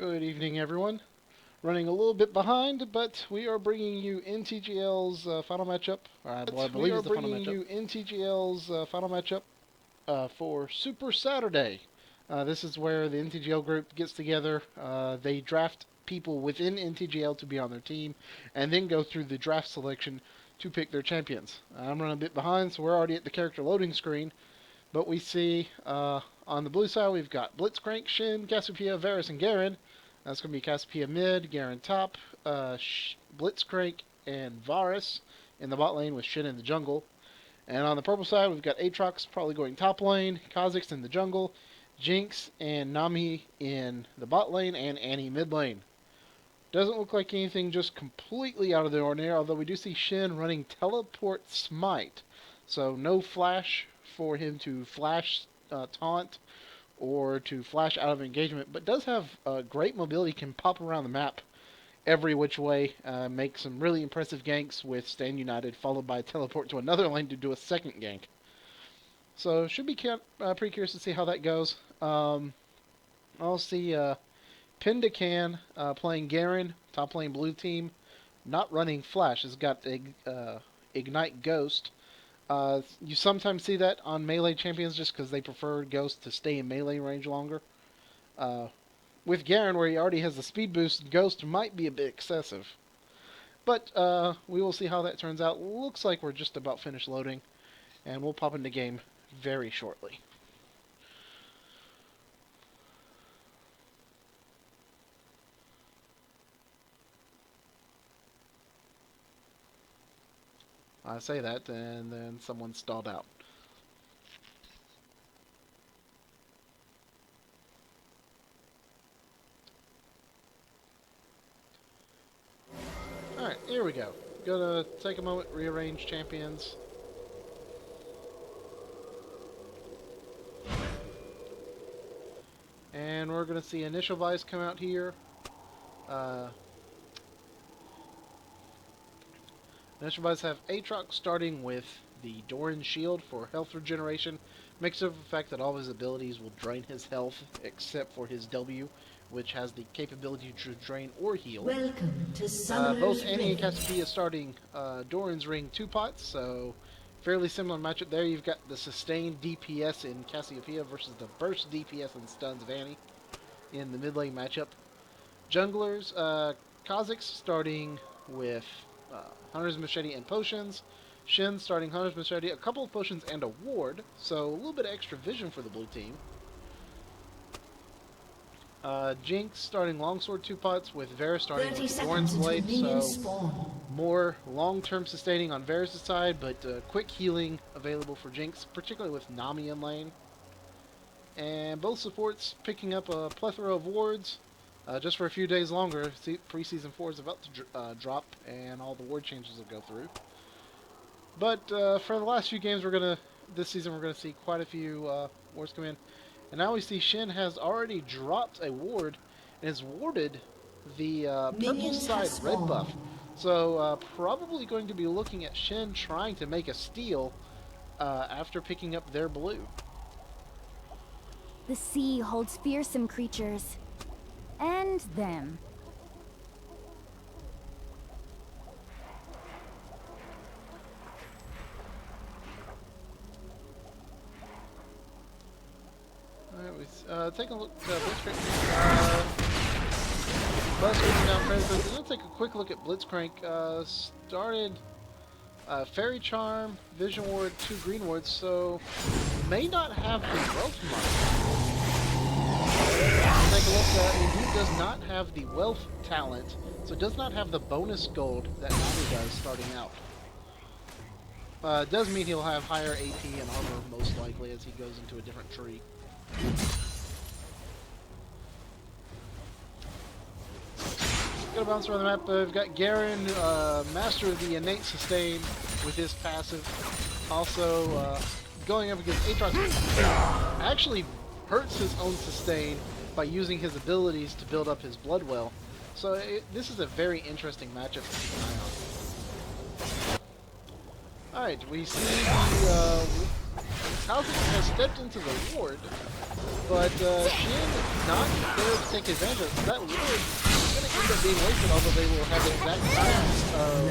Good evening, everyone. Running a little bit behind, but we are bringing you NTGL's final matchup. Well, I believe it's the final matchup. NTGL's final matchup for Super Saturday. This is where the NTGL group gets together. They draft people within NTGL to be on their team, and then go through the draft selection to pick their champions. I'm running a bit behind, so we're already at the character loading screen. But we see on the blue side we've got Blitzcrank, Shin, Cassiopeia, Varus, and Garen. That's going to be Cassiopeia mid, Garen top, Blitzcrank, and Varus in the bot lane with Shin in the jungle. And on the purple side we've got Aatrox probably going top lane, Kha'Zix in the jungle, Jinx and Nami in the bot lane, and Annie mid lane. Doesn't look like anything just completely out of the ordinary, although we do see Shin running Teleport Smite. So no flash for him to flash taunt or to flash out of engagement, but does have great mobility, can pop around the map every which way, make some really impressive ganks with Stand United, followed by a teleport to another lane to do a second gank. So should be pretty curious to see how that goes. I'll see Pindacan playing Garen, top lane blue team, not running flash. Has got Ignite Ghost. You sometimes see that on melee champions just because they prefer Ghost to stay in melee range longer. With Garen, where he already has the speed boost, Ghost might be a bit excessive. But we will see how that turns out. Looks like we're just about finished loading, and we'll pop into game very shortly. I say that, and then someone stalled out. Alright, here we go. Gonna take a moment, rearrange champions. And we're gonna see Initial Vice come out here. Initial Vice have Aatrox starting with the Doran Shield for health regeneration. Makes up for the fact that all of his abilities will drain his health, except for his W, which has the capability to drain or heal. Welcome to Summer's both Annie and Cassiopeia starting Doran's Ring 2 pots, so fairly similar matchup there. You've got the sustained DPS in Cassiopeia versus the burst DPS and stuns of Annie in the mid lane matchup. Junglers, Kha'Zix starting with Hunter's Machete and Potions. Shin starting Hunter's Machete, a couple of potions, and a ward, so a little bit of extra vision for the blue team. Jinx starting Longsword 2 pots with Varus starting with Doran's Blade, so more long-term sustaining on Varus' side, but quick healing available for Jinx, particularly with Nami in lane. And both supports picking up a plethora of wards. Just for a few days longer. Pre-season 4 is about to drop, and all the ward changes will go through. But for the last few games, this season we're gonna see quite a few wards come in. And now we see Shin has already dropped a ward and has warded the purple side red buff. So probably going to be looking at Shin trying to make a steal after picking up their blue. The sea holds fearsome creatures. And them. Alright, we take a look at Blitzcrank. Buzzing down Predator. Let's take a quick look at Blitzcrank. Started Fairy Charm, Vision Ward, 2 Green Wards, so may not have the Wealth Mark. Take a look, he does not have the wealth talent, so does not have the bonus gold that Nami does starting out. Does mean he'll have higher AP and armor most likely as he goes into a different tree. Gonna bounce around the map. We've got Garen, master of the innate sustain with his passive. Also, going up against Aatrox, actually hurts his own sustain by using his abilities to build up his blood well. So this is a very interesting matchup to keep an eye on. Alright, we see the Kha'Zix has stepped into the ward, but Shin not there to take advantage of it. So that ward is going to end up being wasted, although they will have the exact times of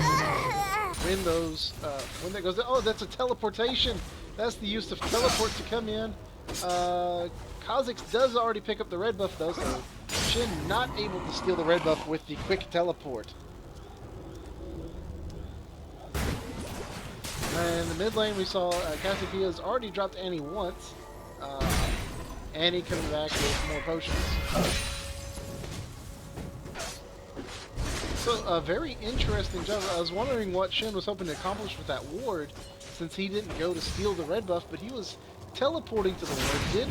when that goes down. Oh, that's a teleportation. That's the use of teleport to come in. Kha'Zix does already pick up the red buff though, so Shin not able to steal the red buff with the quick teleport. And in the mid lane, we saw Cassiopeia's already dropped Annie once. Annie coming back with more potions. So, a very interesting job. I was wondering what Shin was hoping to accomplish with that ward, since he didn't go to steal the red buff, but he was teleporting to the ward, did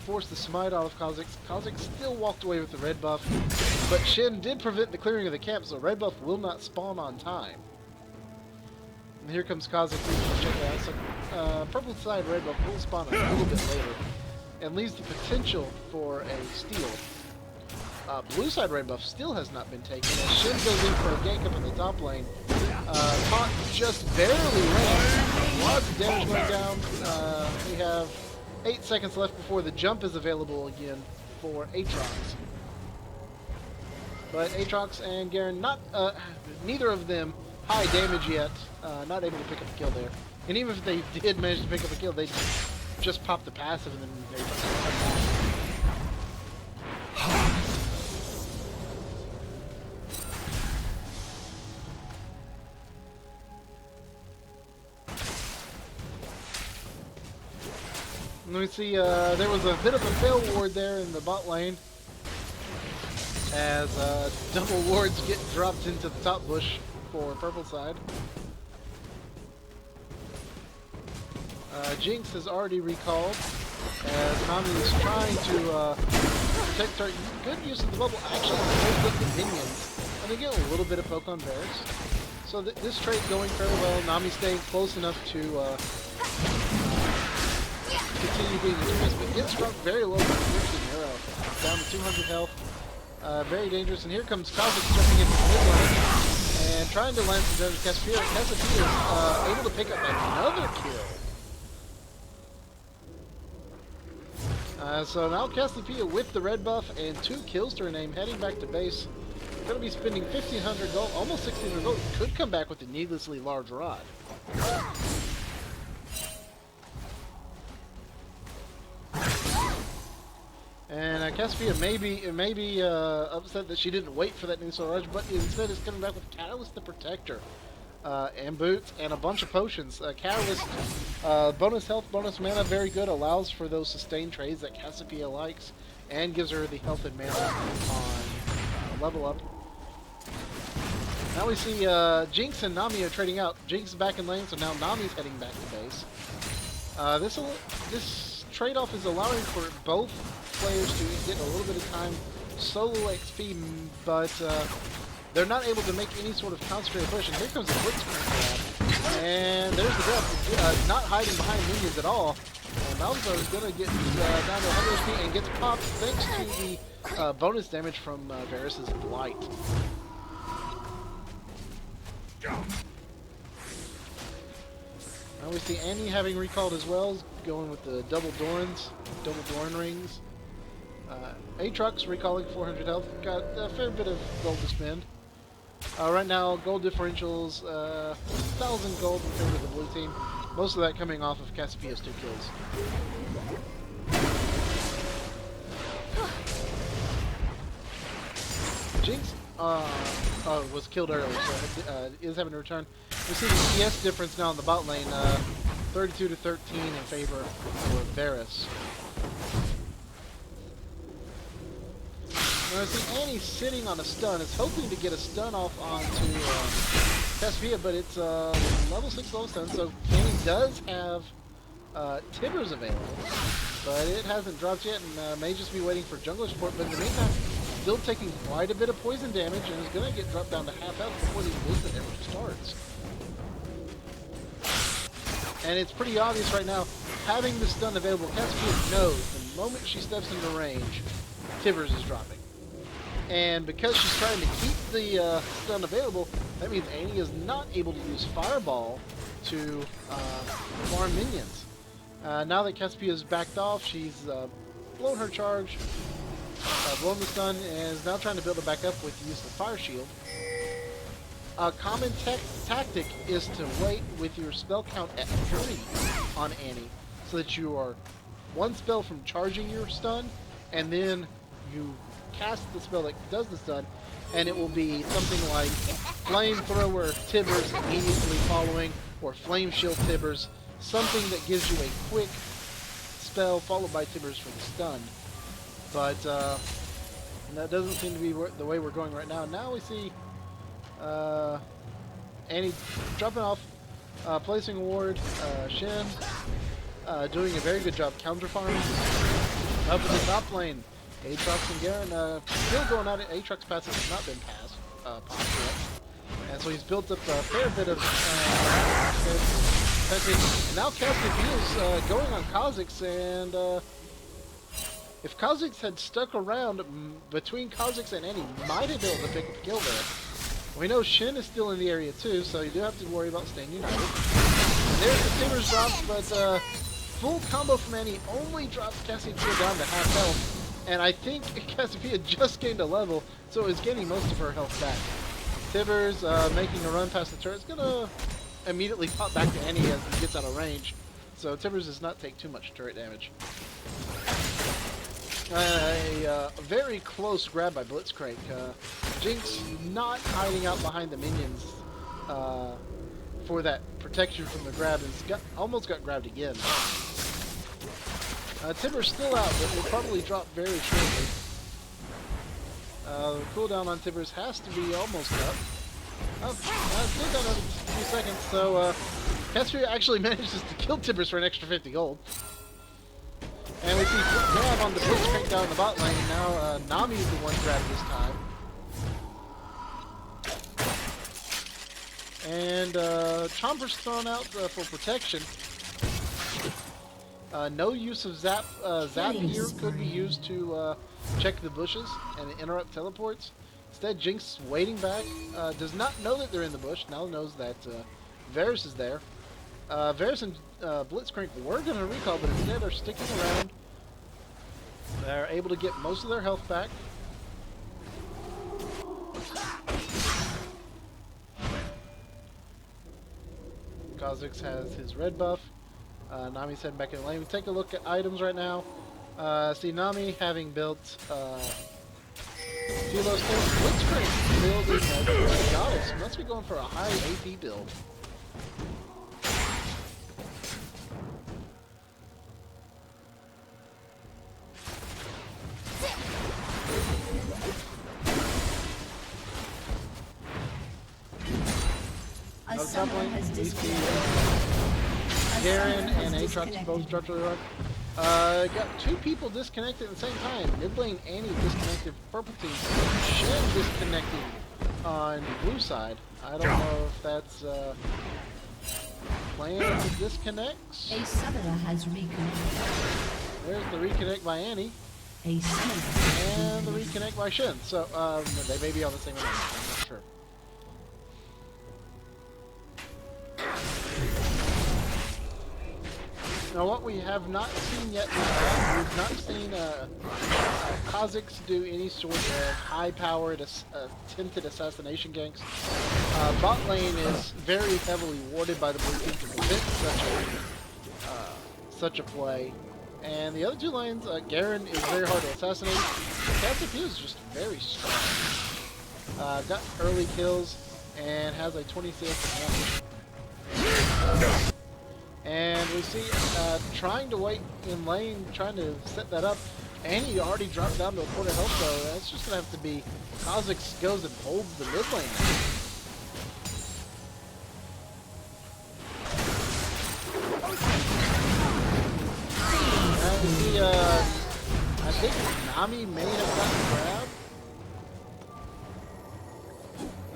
force the smite out of Kha'Zix. Kha'Zix still walked away with the red buff, but Shin did prevent the clearing of the camp, so red buff will not spawn on time. And here comes Kha'Zix. Check that out. So, purple side red buff will spawn a little bit later, and leaves the potential for a steal. Blue side red buff still has not been taken, as Shin goes in for a gank up in the top lane. Taunt just barely lands. Lots of damage going down. We have 8 seconds left before the jump is available again for Aatrox. But Aatrox and Garen, neither of them high damage yet. Not able to pick up a kill there. And even if they did manage to pick up a kill, they just pop the passive and then they come back. Let me see, there was a bit of a fail ward there in the bot lane, as double wards get dropped into the top bush for purple side. Jinx has already recalled, as Nami is trying to protect her. Good use of the bubble actually holds up the minions, and they get a little bit of poke on Varus. So this trade going fairly well, Nami staying close enough to continue being dangerous, but gets struck very low by the 15 arrow, down to 200 health. Very dangerous, and here comes Kha'Zix jumping into the mid lane and trying to land some damage. Cassiopeia is able to pick up another kill. So now Cassiopeia with the red buff and 2 kills to her name, heading back to base. Going to be spending 1,500 gold, almost 1,600 gold. Could come back with a needlessly large rod. And Cassiopeia may be upset that she didn't wait for that new Soul Rush, but instead is coming back with Catalyst to protect her. And boots, and a bunch of potions. Catalyst, bonus health, bonus mana, very good, allows for those sustained trades that Cassiopeia likes, and gives her the health and mana on level up. Now we see Jinx and Nami are trading out. Jinx is back in lane, so now Nami's heading back to base. This trade-off is allowing for both players to get a little bit of time solo XP, but they're not able to make any sort of concentrated push. And here comes the quick sprint grab, and there's the grab, not hiding behind minions at all. And Malzahar is going to get down to 100 HP and gets popped thanks to the bonus damage from Varus' Blight. Now we see Annie having recalled as well, going with the double Doran rings. Aatrox recalling 400 health, got a fair bit of gold to spend. Right now, gold differentials, 1,000 gold in favor of the blue team. Most of that coming off of Cassiopeia's 2 kills. Jinx was killed earlier, so is having to return. We see the CS difference now in the bot lane, 32 to 13 in favor of Varus. Now I see Annie sitting on a stun, is hoping to get a stun off onto Cassiopeia, but it's level 6 low stun, so Annie does have Tibbers available, but it hasn't dropped yet, and may just be waiting for jungler support, but in the meantime, still taking quite a bit of poison damage, and is going to get dropped down to half health before the movement ever starts. And it's pretty obvious right now, having the stun available, Cassiopeia knows the moment she steps into range, Tibbers is dropping. And because she's trying to keep the stun available, that means Annie is not able to use Fireball to farm minions. Now that Cassiopeia is backed off, she's blown her charge, blown the stun, and is now trying to build it back up with the use of Fire Shield. A common tactic is to wait with your spell count at 3 on Annie, so that you are one spell from charging your stun, and then you cast the spell that does the stun, and it will be something like Flamethrower Tibbers immediately following, or Flame Shield Tibbers, something that gives you a quick spell followed by Tibbers for the stun. But that doesn't seem to be the way we're going right now. Now we see Annie dropping off, placing a ward, Shen doing a very good job counter farming. Up in the top lane, Aatrox and Garen still going at it. Aatrox passive has not been popped yet. And so he's built up a fair bit of and now Cassiopeia is going on Kha'Zix, and if Kha'Zix had stuck around between Kha'Zix and Annie, might have been able to pick up a kill there. We know Shen is still in the area too, so you do have to worry about staying united. And there's the Timbers drops, but full combo from Annie only drops Cassiopeia down to half health. And I think Cassiopeia just gained a level, so is getting most of her health back. Tibbers making a run past the turret. It's gonna immediately pop back to Annie as he gets out of range. So Tibbers does not take too much turret damage. A very close grab by Blitzcrank. Jinx not hiding out behind the minions for that protection from the grab, and almost got grabbed again. Tibbers still out, but will probably drop very shortly. The cooldown on Tibbers has to be almost up. Still got another few seconds, so Cassiopeia actually manages to kill Tibbers for an extra 50 gold. And we see grab on the Blitzcrank down in the bot lane. Now Nami is the one grabbed this time. And Chomper's thrown out for protection. No use of Zap. Zap here could be used to check the bushes and interrupt teleports. Instead, Jinx waiting back. Does not know that they're in the bush. Now knows that Varus is there. Varus and Blitzcrank were going to recall, but instead are sticking around. They're able to get most of their health back. Kha'Zix has his red buff. Nami's heading back in the lane. We take a look at items right now. See Nami having built Philo Stone. Blitzcrank building a goddess. Must be going for a high AP build. Top lane, we see Garen and Aatrox both structurally run. Got two people disconnected at the same time. Mid lane Annie disconnected for purple team. Shen disconnected on the blue side. I don't know if that's planned disconnects. A summoner has reconnected. There's the reconnect by Annie. A summoner and the reconnect by Shen. So they may be on the same lane. I'm not sure. Now, what we have not seen yet, we've not seen Kha'Zix do any sort of high-powered attempted assassination ganks. Bot lane is very heavily warded by the blue team to prevent such a play. And the other two lanes, Garen is very hard to assassinate. Cassiopeia is just very strong. Got early kills and has a 26 advantage. And we see trying to wait in lane, trying to set that up. Annie already dropped down to a quarter health, so that's just going to have to be Kha'Zix goes and holds the mid lane now. And we see, I think Nami may have gotten grabbed.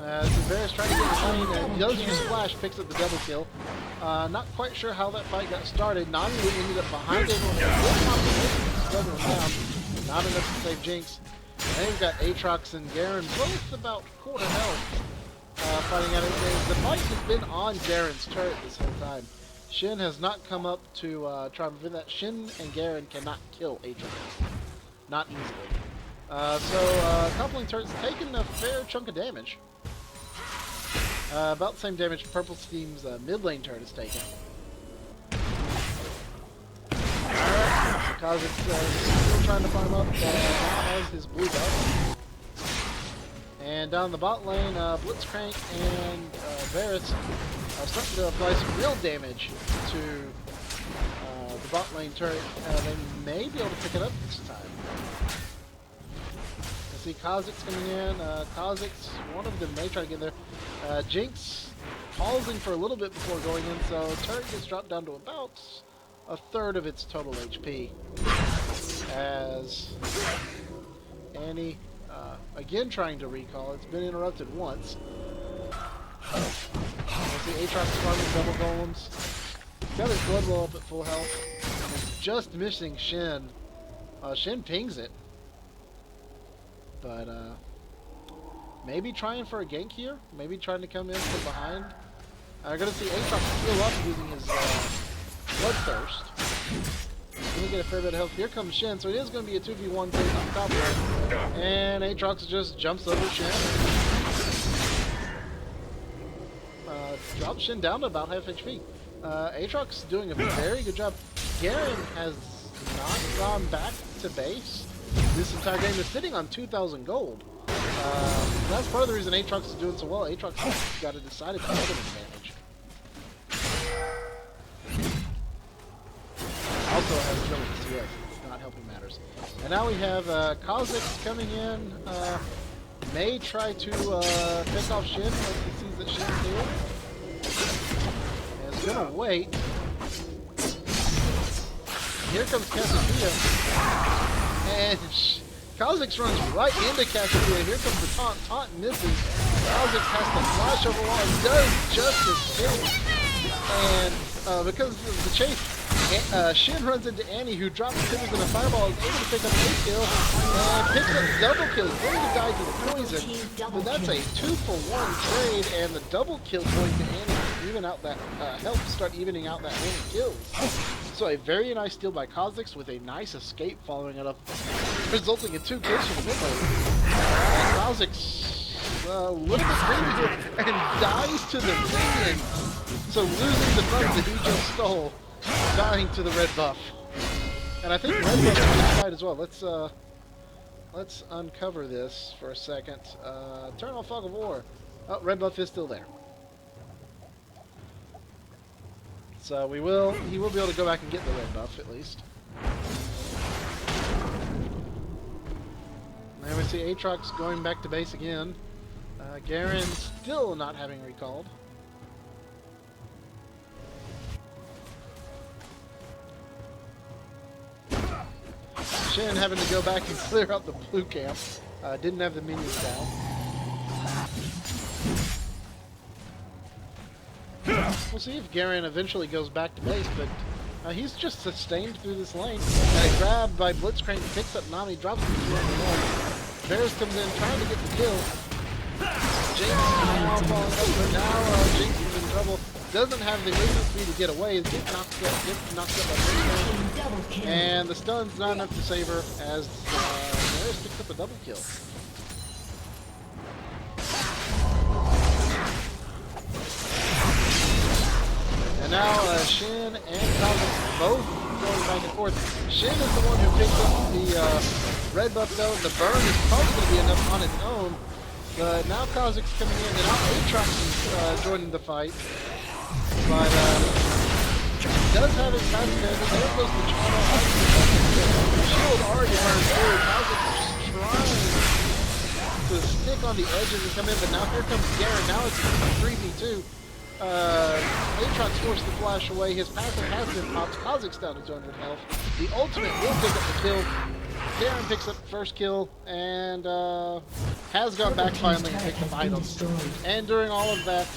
So Varus trying to get the lane, and does use Flash, picks up the double kill. Not quite sure how that fight got started. Nami ended up behind him on the not enough to save Jinx. And then we've got Aatrox and Garen, both about quarter health. fighting at it. The fight has been on Garen's turret this whole time. Shin has not come up to try and prevent that. Shin and Garen cannot kill Aatrox. Not easily. Coupling turret's taking a fair chunk of damage. About the same damage Purple Steam's mid lane turret is taking. Because it's still trying to climb up, now has his blue buff. And down the bot lane, Blitzcrank and Varus are starting to apply some real damage to the bot lane turret. They may be able to pick it up this time. I see Kha'Zix coming in. Kha'Zix, one of them may try to get in there. Jinx pausing for a little bit before going in, so turret gets dropped down to about a third of its total HP. As Annie, again trying to recall. It's been interrupted once. I see Aatrox farming double golems. He's got his blood roll up at full health. He's just missing Shin. Shin pings it. But, maybe trying for a gank here. Maybe trying to come in from behind. I'm going to see Aatrox heal up using his Bloodthirst. He's going to get a fair bit of health. Here comes Shin, so it is going to be a 2v1 case on top lane. And Aatrox just jumps over Shin. Drops Shin down to about half HP. Aatrox doing a very good job. Garen has not gone back to base this entire game. Is sitting on 2,000 gold. That's part of the reason Aatrox is doing so well. Aatrox has got a decided item advantage. Also has Killing CS. Not helping matters. And now we have Kha'Zix coming in. May try to pick off Shin once he sees that Shin's here. And is gonna wait. Here comes Cassiopeia. And Kha'Zix runs right into Cassiopeia. Here comes the taunt. Taunt misses. Kha'Zix has to flash over wall and does just escape. And because of the chase, Shin runs into Annie, who drops timbers in a fireball, is able to pick up a kill, and picks up double kills, going to die to the poison. But that's a 2-for-1 trade, and the double kill going to Annie to even out that help start evening out that many kills. So a very nice steal by Kha'Zix with a nice escape following it up, resulting in 2 kills for the mid lane. Kha'Zix a little bit greedy here and dies to the minion. So losing the buff that he just stole, dying to the red buff. And I think red buff is inside as well. Let's uncover this for a second. Turn on Fog of War. Oh, red buff is still there. So he will be able to go back and get the red buff at least. And we see Aatrox going back to base again. Garen still not having recalled. Shin having to go back and clear out the blue camp. Didn't have the minions down. We'll see if Garen eventually goes back to base, but he's just sustained through this lane. Grabbed by Blitzcrank, picks up Nami, drops him to the wall. Varus comes in trying to get the kill. Jinx now falling up, but now Jinx is in trouble. Doesn't have the movement speed to get away. Gets knocked up by Blitzcrank. And the stun's not enough to save her as Varus picks up a double kill. And now Shin and Kha'Zix both going back and forth. Shin is the one who picks up the red buff though. The burn is probably going to be enough on its own. But now Kha'Zix coming in, and now Aatrox is joining the fight. But does have his passive advantage. There goes the Chana. Shield already burned through. Kha'Zix is trying to stick on the edges and come in, but now here comes Garen. Now it's 3v2. Aatrox forced the flash away. His passive has been popped. Kha'Zix down to 200 health. The ultimate will pick up the kill. Garen picks up the first kill and has gone back finally and picked up items. And during all of that,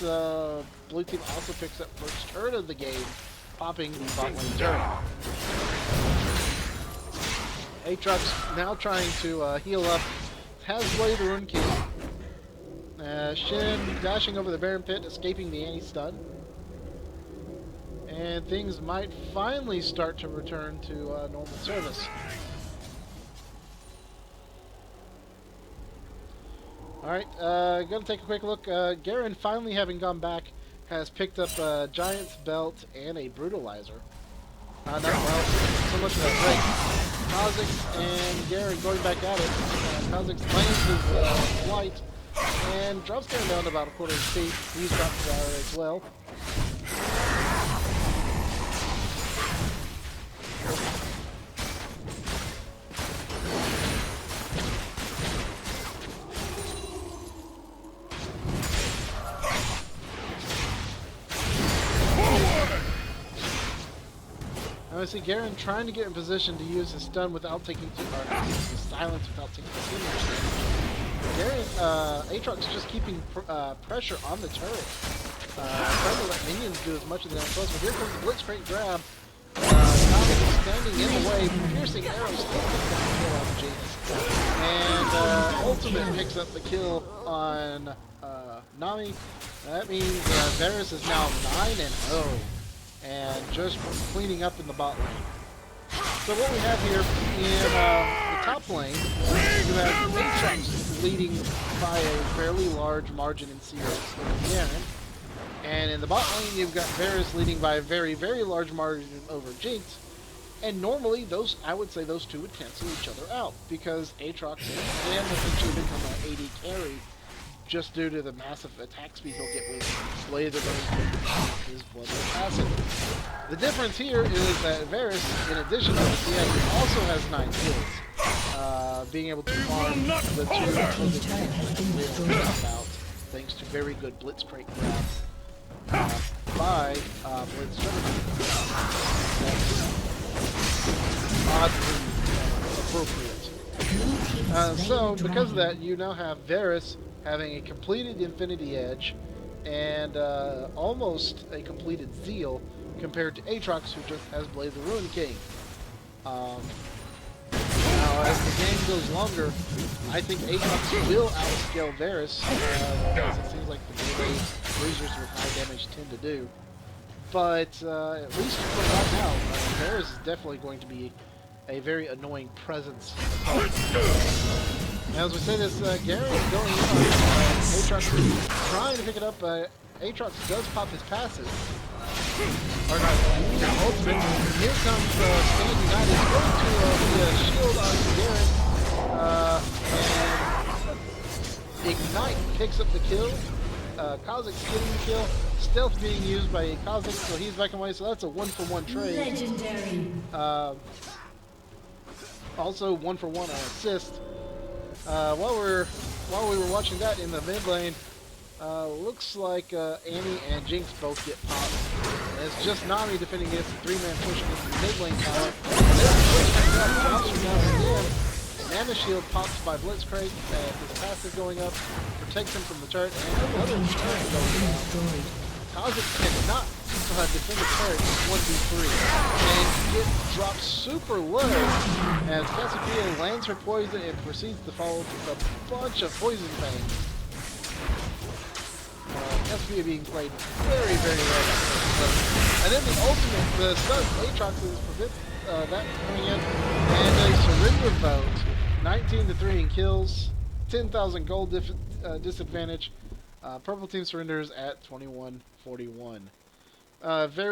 blue team also picks up first turret of the game, popping the bot lane turret. Aatrox now trying to heal up. Has Blade the Rune King. Shin dashing over the Baron Pit, escaping the anti-stun. And things might finally start to return to normal service. Alright, gonna take a quick look. Garen, finally having gone back, has picked up a Giant's Belt and a Brutalizer. Not well, so much of that break. Kha'Zix and Garen going back at it. Kha'Zix lands his flight and drops Garen down to about a quarter HP. He's dropped there as well. I see Garen trying to get in position to use his stun without taking too hard, his silence without taking too much damage. Garen, Aatrox is just keeping pressure on the turret, trying to let minions do as much of that as possible. Here comes the Blitzcrank grab. Nami is standing in the way, piercing arrows still picks up the kill on Jinx. And Ultimate picks up the kill on Nami. That means Varus is now 9-0. And just cleaning up in the bot lane. So what we have here in the top lane, you have Aatrox leading by a fairly large margin in CS over Garen. And in the bot lane, you've got Varus leading by a very, very large margin over Jinx. And normally, I would say those two would cancel each other out, because Aatrox can essentially become an AD carry just due to the massive attack speed he'll get with Blade of his Bloodless passive. The difference here is that Varus, in addition to the CX, also has 9 kills, being able to farm the 2 opposing tanks that we'll talk about, thanks to very good Blitzcrank grabs by Blitzcrank. That's oddly appropriate. So, because of that, you now have Varus having a completed Infinity Edge and almost a completed Zeal compared to Aatrox, who just has Blade the Ruin King. Now, as the game goes longer, I think Aatrox will outscale Varus, as it seems like the melee lasers with high damage tend to do. But at least for right now, Varus is definitely going to be a very annoying presence. As we say this, Garen is going on. Aatrox is trying to pick it up. Aatrox does pop his passive. Or not, ultimate. Here comes Stand United. Going to be a shield on Garen. And Ignite picks up the kill. Kha'Zix getting the kill. Stealth being used by Kha'Zix, so he's backing away. So that's a 1-for-1 trade. Legendary. Also 1-for-1 on assist. While we were watching that in the mid lane, looks like Annie and Jinx both get popped. And it's just Nami defending against the 3-man push against the mid lane tower. Mana shield pops by Blitzcrank, his passive going up, protects him from the turret, and another turret going down. Kha'Zix cannot defend the turret 1v3, and get dropped super low as Cassiopeia lands her poison and proceeds to follow with a bunch of poison fangs. Cassiopeia being played very, very well. And then the ultimate, the stun, Aatrox is prevent that coming in, and a surrender vote, 19-3 in kills, 10,000 gold disadvantage. Purple team surrenders at 21-41. Very